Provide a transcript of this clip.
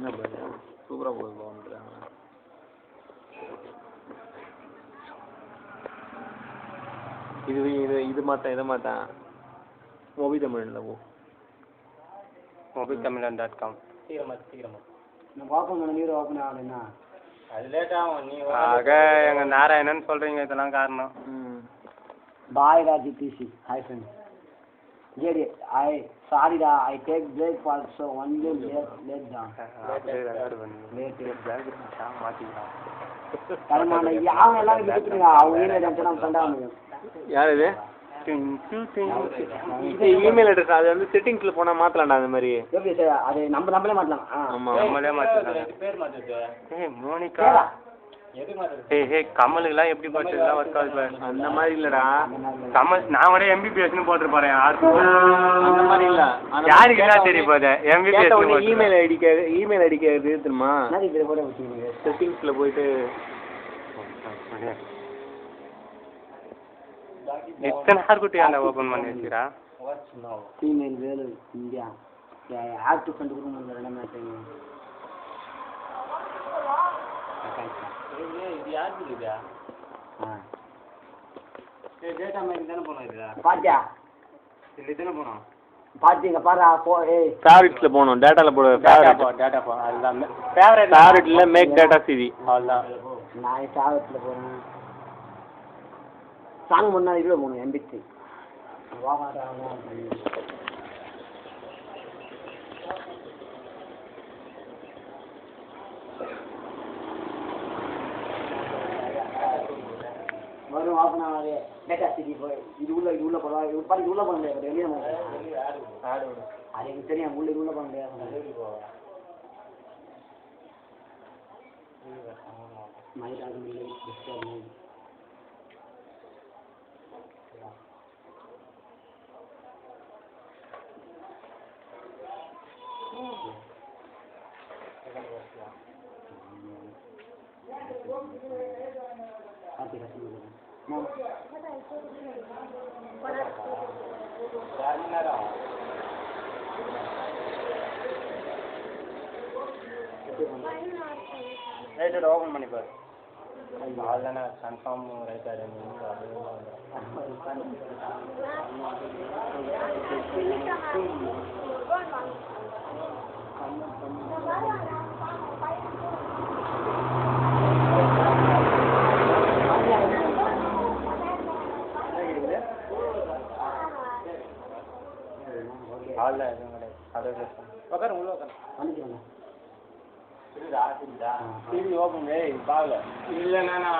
சூப்பராக போகுது. இது மாத்தான் இதை மாத்தான் மொபி தமிழில் போ mobitamil.com சீக்கிரமா நான் ஓப்பன் பண்ண நீர் ஓப்பன் ஆகலைன்னா அது லேட் ஆகும். நீ ஆக எங்கள் நாராயணன் சொல்கிறீங்க இதெல்லாம் காரணம். Bye Raji busy hi friend JD I sorry டா I take break for so only late தான் கரமான யாரும் எல்லாம் விட்டுருங்க அவங்க டென்ஷன் பண்ணாம யார் இது இமெயில் அட்ரஸ் அது வந்து செட்டிங்ஸில் போனால் மாற்றலாம்டா அந்த மாதிரி எப்படி சார் அது நம்மளே மாற்றலாம். ஆமாம் நம்மளே மாற்றலாம். பேர் மாற்றுது மோனிகா கமலுக்குலாம் எப்படி போச்சுலாம் ஒர்க் ஆகுது அந்த மாதிரி இல்லைடா. கமல் நான் கூட எம்பிபிஎஸ்னு போட்டுருப்பாரு அந்த மாதிரி இல்லை யாருக்கு என்ன தெரிய போகுது எம்பிபிஎஸ் இமெயில் ஐடிக்கு தெரியுமா செட்டிங்ஸில் போயிட்டு எத்தனை யாருக்குட்டியாண்டா ஓப்பன் பண்ணி வச்சுக்கிறா female value India active fund கூட ரெண்டு மேட்ச் இது யாருக்கு இருக்குதா டேட்டா மேக் தானே போனோம் இதுல பாத்தியா இதுல தானே போனோம் பாத்தீங்க பாரு ஃபேவரட்ஸ்ல போணும் டேட்டால போடு டேட்டா போ அதுதான் ஃபேவரட்ல மேக் டேட்டா சிவி அவ்வளவுதான். நான் ஃபேவரட்ல போறேன் சாங் முன்னாடி இதுல போணும் எம்பிசி வரும் ஓப்பன் ஆகாது டேட்டா சிட்டி போய் இது உள்ள போடலாம் இது பாரு உள்ள போக முடியாது வெளியே அது எனக்கு தெரியும் உள்ள போக முடியாது ரைட் ஓப்பன் பண்ணி பாரு அதுதானே கன்ஃபார்ம் ரைட் ஆகிடும். ஆல்ல எதுவும் கிடையாது அப்படியே உட்காரு உள்ள உட்காரு பண்ணிக்கிறேன் டிவி ஓப்பன் பாக்கல இல்லைண்ணா